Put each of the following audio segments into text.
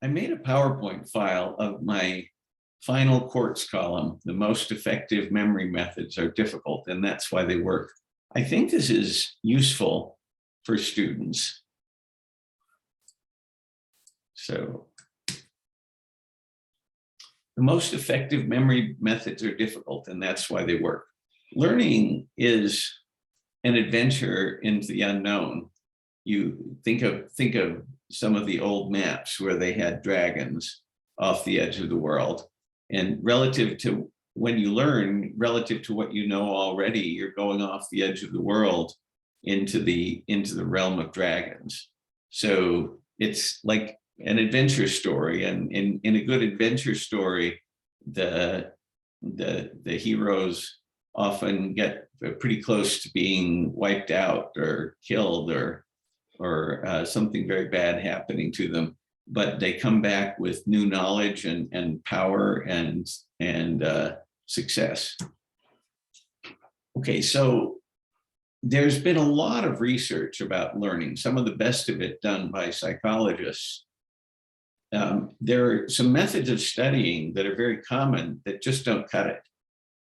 I made a PowerPoint file of my final quartz column. The most effective memory methods are difficult, and that's why they work. I think this is useful for students. So the most effective memory methods are difficult, and that's why they work. Learning is an adventure into the unknown. You think of some of the old maps where they had dragons off the edge of the world. And relative to when you learn, relative to what you know already, you're going off the edge of the world into the realm of dragons. So it's like an adventure story. And in a good adventure story, the heroes often get pretty close to being wiped out or killed or something very bad happening to them, but they come back with new knowledge and power and success. Okay, so there's been a lot of research about learning, some of the best of it done by psychologists. There are some methods of studying that are very common that just don't cut it.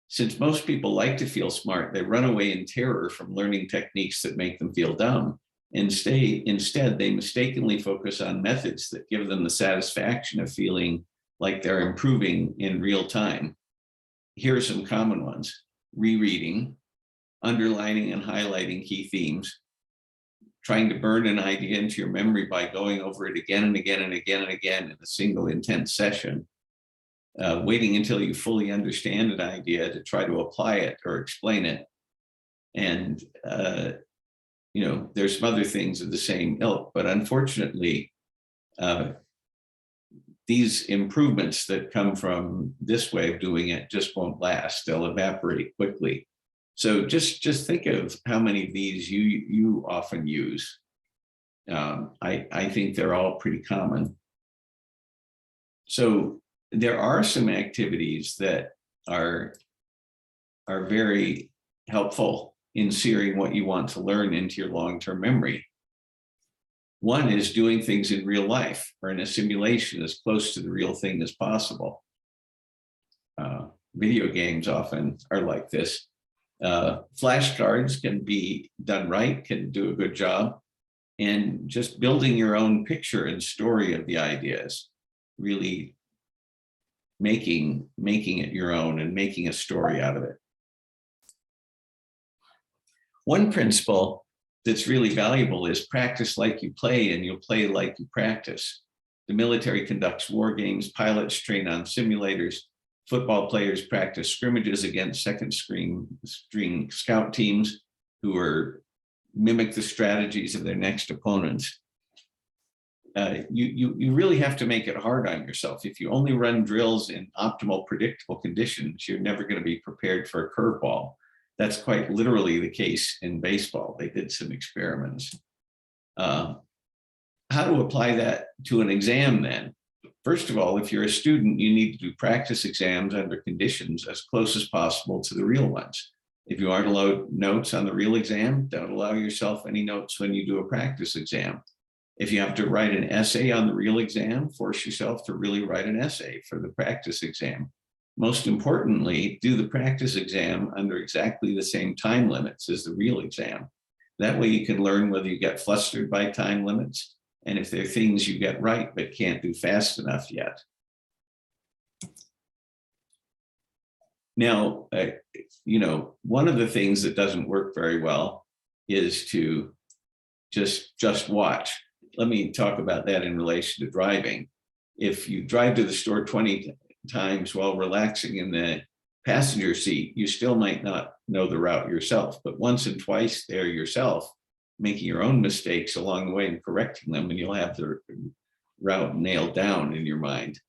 Since most people like to feel smart, they run away in terror from learning techniques that make them feel dumb. Instead, they mistakenly focus on methods that give them the satisfaction of feeling like they're improving in real time. Here are some common ones: rereading, underlining and highlighting key themes, trying to burn an idea into your memory by going over it again and again and again and again in a single intense session, waiting until you fully understand an idea to try to apply it or explain it. And there's some other things of the same ilk, but unfortunately, these improvements that come from this way of doing it just won't last. They'll evaporate quickly. So just think of how many of these you often use. I think they're all pretty common. So there are some activities that are very helpful in searing what you want to learn into your long-term memory. One is doing things in real life or in a simulation as close to the real thing as possible. Video games often are like this. Flashcards can be done right, can do a good job. And just building your own picture and story of the ideas, really making it your own and making a story out of it. One principle that's really valuable is practice like you play and you'll play like you practice. The military conducts war games, pilots train on simulators, football players practice scrimmages against second string scout teams who mimic the strategies of their next opponents. You really have to make it hard on yourself. If you only run drills in optimal, predictable conditions, you're never going to be prepared for a curveball. That's quite literally the case in baseball. They did some experiments. How to apply that to an exam then? First of all, if you're a student, you need to do practice exams under conditions as close as possible to the real ones. If you aren't allowed notes on the real exam, don't allow yourself any notes when you do a practice exam. If you have to write an essay on the real exam, force yourself to really write an essay for the practice exam. Most importantly, do the practice exam under exactly the same time limits as the real exam. That way you can learn whether you get flustered by time limits and if there are things you get right but can't do fast enough yet. Now, one of the things that doesn't work very well is to just watch. Let me talk about that in relation to driving. If you drive to the store 20 times while relaxing in the passenger seat, you still might not know the route yourself, but once and twice there yourself, making your own mistakes along the way and correcting them, and you'll have the route nailed down in your mind.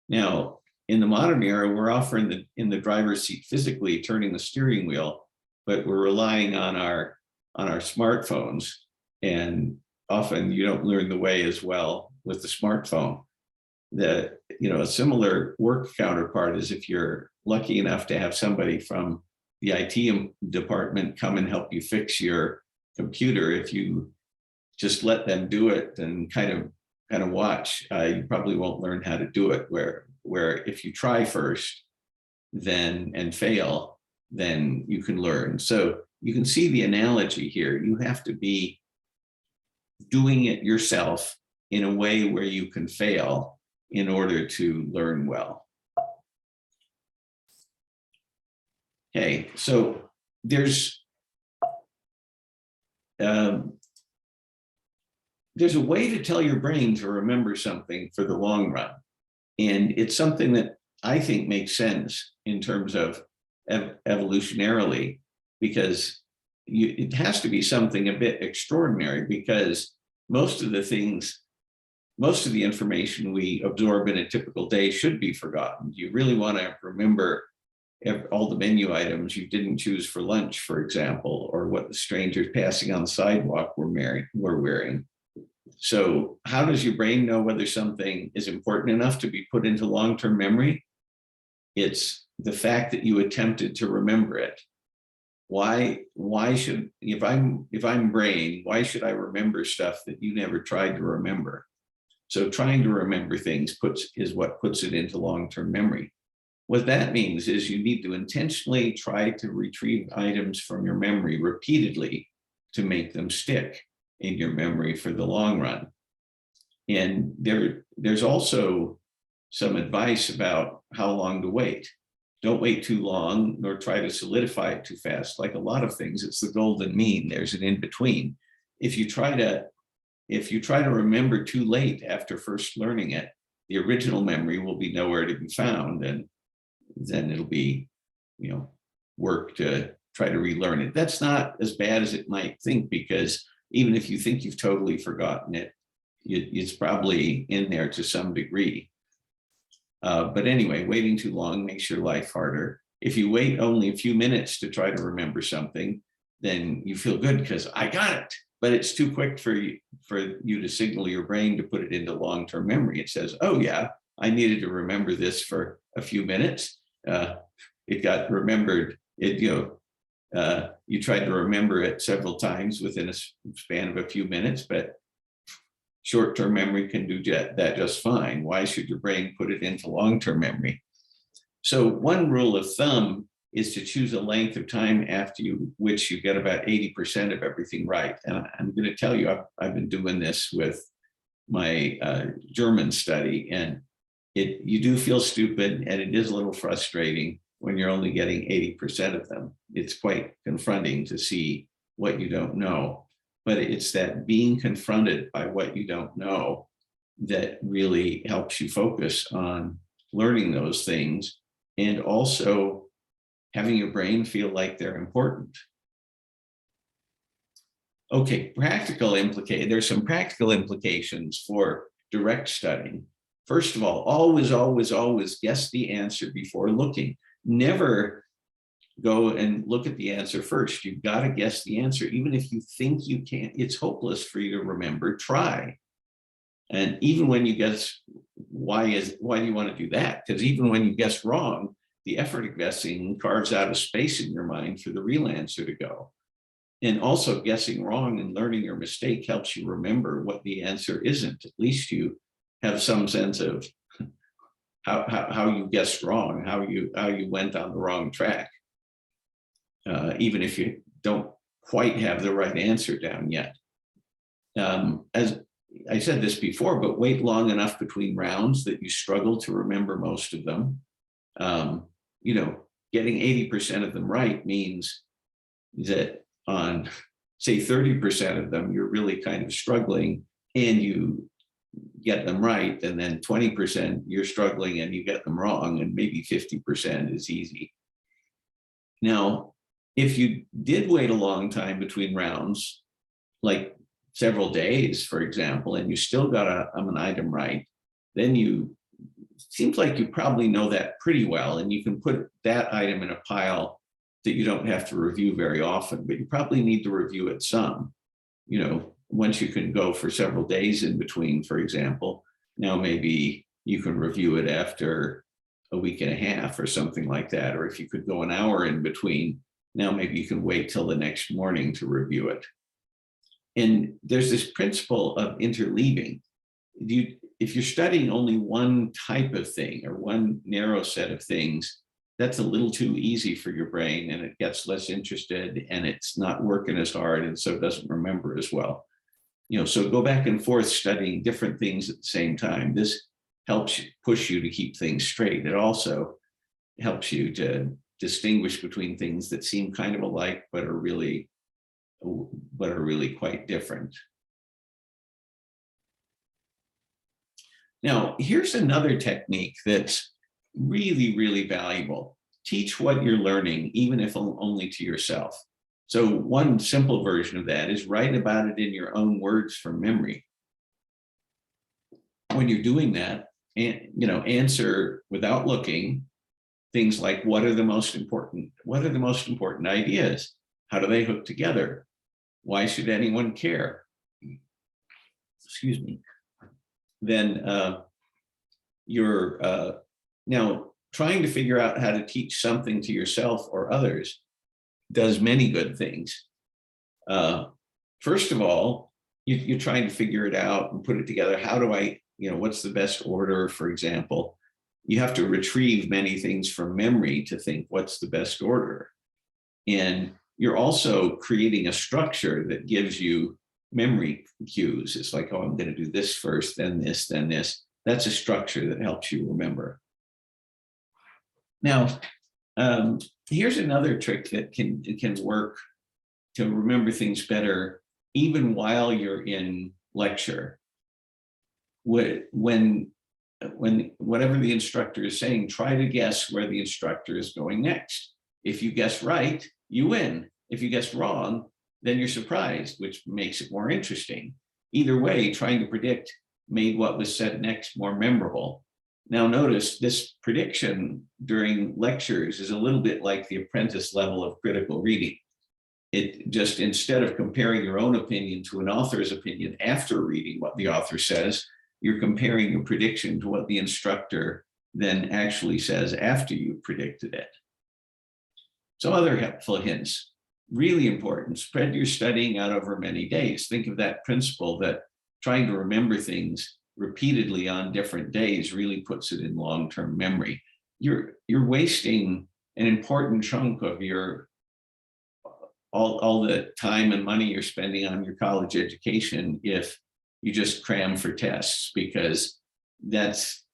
Now, in the modern era, we're often in the driver's seat physically turning the steering wheel, but we're relying on our smartphones, and often you don't learn the way as well with the smartphone. A similar work counterpart is if you're lucky enough to have somebody from the IT department come and help you fix your computer. If you just let them do it and kind of kind of watch, you probably won't learn how to do it. Where if you try first, then and fail, then you can learn. So you can see the analogy here. You have to be doing it yourself in a way where you can fail in order to learn well. Okay, so there's a way to tell your brain to remember something for the long run. And it's something that I think makes sense in terms of evolutionarily, because it has to be something a bit extraordinary, because most of the information we absorb in a typical day should be forgotten. You really want to remember all the menu items you didn't choose for lunch, for example, or what the strangers passing on the sidewalk were wearing. So how does your brain know whether something is important enough to be put into long-term memory? It's the fact that you attempted to remember it. Why should, if I'm brain, why should I remember stuff that you never tried to remember? So trying to remember things is what puts it into long-term memory. What that means is you need to intentionally try to retrieve items from your memory repeatedly to make them stick in your memory for the long run. And there's also some advice about how long to wait. Don't wait too long, nor try to solidify it too fast. Like a lot of things, it's the golden mean. There's an in-between. If you try to remember too late after first learning it, the original memory will be nowhere to be found, and then it'll be, work to try to relearn it. That's not as bad as it might think, because even if you think you've totally forgotten it, it's probably in there to some degree. But anyway, waiting too long makes your life harder. If you wait only a few minutes to try to remember something, then you feel good because I got it. But it's too quick for you to signal your brain to put it into long-term memory. It says, oh yeah, I needed to remember this for a few minutes. It got remembered. You tried to remember it several times within a span of a few minutes, but short-term memory can do that just fine. Why should your brain put it into long-term memory? So one rule of thumb is to choose a length of time after which you get about 80% of everything right. And I'm going to tell you, I've been doing this with my German study, and you do feel stupid, and it is a little frustrating when you're only getting 80% of them. It's quite confronting to see what you don't know, but it's that being confronted by what you don't know that really helps you focus on learning those things, and also having your brain feel like they're important. Okay, there's some practical implications for direct studying. First of all, always guess the answer before looking. Never go and look at the answer first. You've got to guess the answer. Even if you think you can't, it's hopeless for you to remember, try. And even when you guess, why do you want to do that? Because even when you guess wrong, the effort of guessing carves out a space in your mind for the real answer to go. And also guessing wrong and learning your mistake helps you remember what the answer isn't. At least you have some sense of how you guessed wrong, how you went on the wrong track, even if you don't quite have the right answer down yet. As I said this before, but wait long enough between rounds that you struggle to remember most of them. Getting 80% of them right means that on, say, 30% of them, you're really kind of struggling and you get them right. And then 20% you're struggling and you get them wrong, and maybe 50% is easy. Now, if you did wait a long time between rounds, like several days, for example, and you still got an item right, then seems like you probably know that pretty well, and you can put that item in a pile that you don't have to review very often, but you probably need to review it some. Once you can go for several days in between, for example, now maybe you can review it after a week and a half or something like that. Or if you could go an hour in between, now maybe you can wait till the next morning to review it. And there's this principle of interleaving. if you're studying only one type of thing or one narrow set of things, that's a little too easy for your brain, and it gets less interested, and it's not working as hard, and so it doesn't remember as well. So go back and forth studying different things at the same time. This helps push you to keep things straight. It also helps you to distinguish between things that seem kind of alike but are really quite different. Now, here's another technique that's really, really valuable. Teach what you're learning, even if only to yourself. So one simple version of that is write about it in your own words from memory. When you're doing that, answer without looking things like, what are the most important ideas? How do they hook together? Why should anyone care? Excuse me. Then you're now trying to figure out how to teach something to yourself or others does many good things. First of all, you're trying to figure it out and put it together. How do I, what's the best order, for example? You have to retrieve many things from memory to think what's the best order. And you're also creating a structure that gives you memory cues. It's like, oh, I'm going to do this first, then this, then this. That's a structure that helps you remember. Now, here's another trick that can work to remember things better, even while you're in lecture. When whatever the instructor is saying, try to guess where the instructor is going next. If you guess right, you win. If you guess wrong, then you're surprised, which makes it more interesting. Either way, trying to predict made what was said next more memorable. Now notice this prediction during lectures is a little bit like the apprentice level of critical reading. It just, instead of comparing your own opinion to an author's opinion after reading what the author says, you're comparing your prediction to what the instructor then actually says after you predicted it. Some other helpful hints, really important: spread your studying out over many days. Think of that principle that trying to remember things repeatedly on different days really puts it in long-term memory. You're wasting an important chunk of your all the time and money you're spending on your college education if you just cram for tests, because that's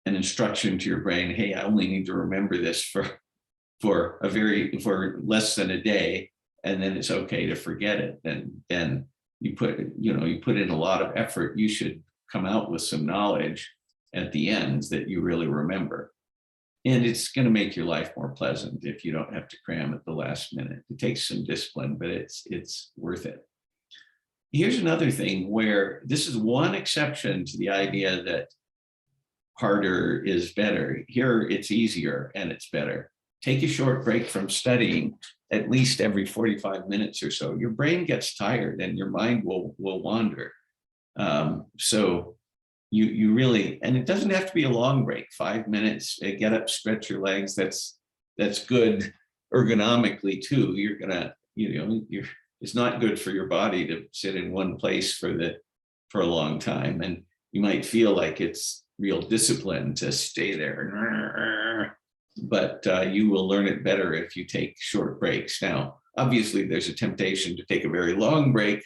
an instruction to your brain. Hey, I only need to remember this for less than a day, and then it's okay to forget it. And then you put in a lot of effort. You should come out with some knowledge at the end that you really remember. And it's going to make your life more pleasant if you don't have to cram at the last minute. It takes some discipline, but it's worth it. Here's another thing where this is one exception to the idea that harder is better. Here it's easier and it's better. Take a short break from studying at least every 45 minutes or so. Your brain gets tired and your mind will wander. So you really, and it doesn't have to be a long break, 5 minutes, get up, stretch your legs. That's good ergonomically too. You're gonna, it's not good for your body to sit in one place for a long time. And you might feel like it's real discipline to stay there, but you will learn it better if you take short breaks. Now, obviously there's a temptation to take a very long break,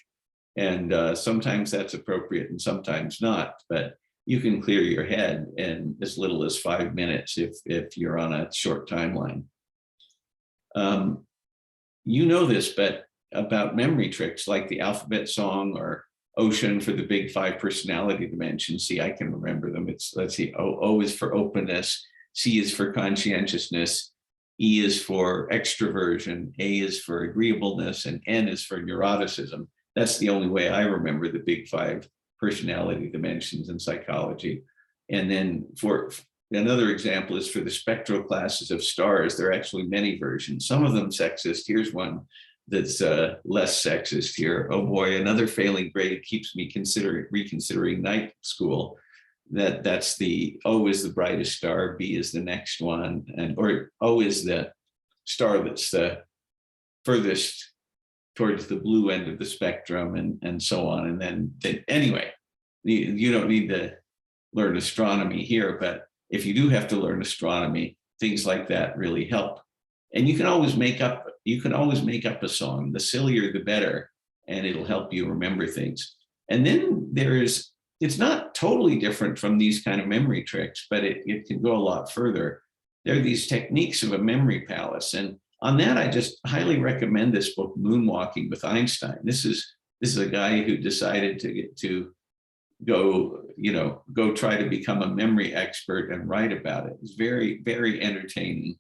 and sometimes that's appropriate and sometimes not, but you can clear your head in as little as 5 minutes if you're on a short timeline. You know this, but about memory tricks like the alphabet song or Ocean for the big 5 personality dimensions. See, I can remember them. Let's see, O is for openness, C is for conscientiousness, E is for extroversion, A is for agreeableness, and N is for neuroticism. That's the only way I remember the big 5 personality dimensions in psychology. And then for another example is for the spectral classes of stars. There are actually many versions, some of them sexist. Here's one that's less sexist here. Oh boy, another failing grade keeps me reconsidering night school. That's the O is the brightest star, B is the next one, or O is the star that's the furthest towards the blue end of the spectrum, and so on. And then anyway, you don't need to learn astronomy here, but if you do have to learn astronomy, things like that really help. And you can always make up a song. The sillier, the better, and it'll help you remember things. And then it's not totally different from these kind of memory tricks, but it can go a lot further. There are these techniques of a memory palace. And on that, I just highly recommend this book, Moonwalking with Einstein. This is a guy who decided to go try to become a memory expert and write about it. It's very, very entertaining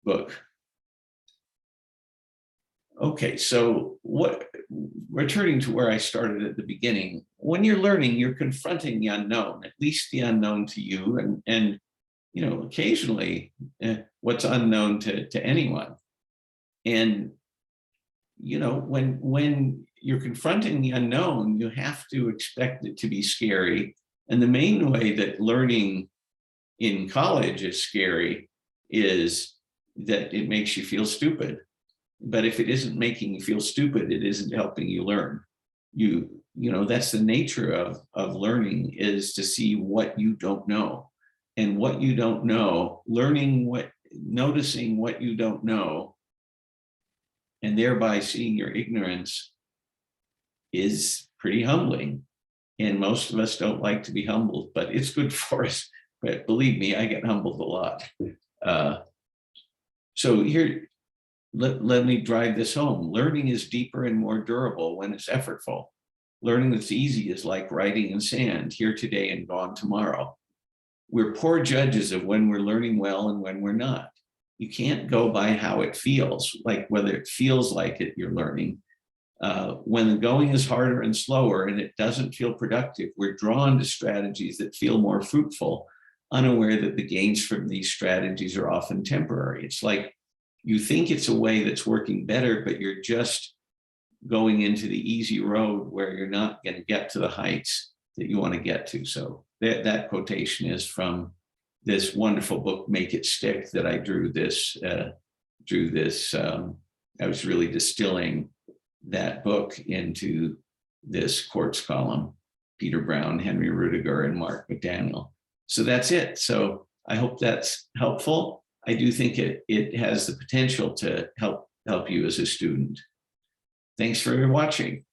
book. Okay, so returning to where I started at the beginning, when you're learning, you're confronting the unknown, at least the unknown to you, and occasionally what's unknown to anyone. And when you're confronting the unknown, you have to expect it to be scary. And the main way that learning in college is scary is that it makes you feel stupid. But if it isn't making you feel stupid, it isn't helping you learn. That's the nature of learning, is to see what you don't know. And what you don't know, noticing what you don't know, and thereby seeing your ignorance, is pretty humbling. And most of us don't like to be humbled, but it's good for us. But believe me, I get humbled a lot. So here, let me drive this home. Learning is deeper and more durable when it's effortful. Learning that's easy is like writing in sand, here today and gone tomorrow. We're poor judges of when we're learning well and when we're not. You can't go by how it feels, like whether it feels like it, you're learning. When the going is harder and slower and it doesn't feel productive, we're drawn to strategies that feel more fruitful, unaware that the gains from these strategies are often temporary. It's like you think it's a way that's working better, but you're just going into the easy road where you're not going to get to the heights that you want to get to. So that quotation is from this wonderful book, Make It Stick, that I drew this. I was really distilling that book into this quartz column, Peter Brown, Henry Rudiger, and Mark McDaniel. So that's it. So I hope that's helpful. I do think it has the potential to help you as a student. Thanks for watching.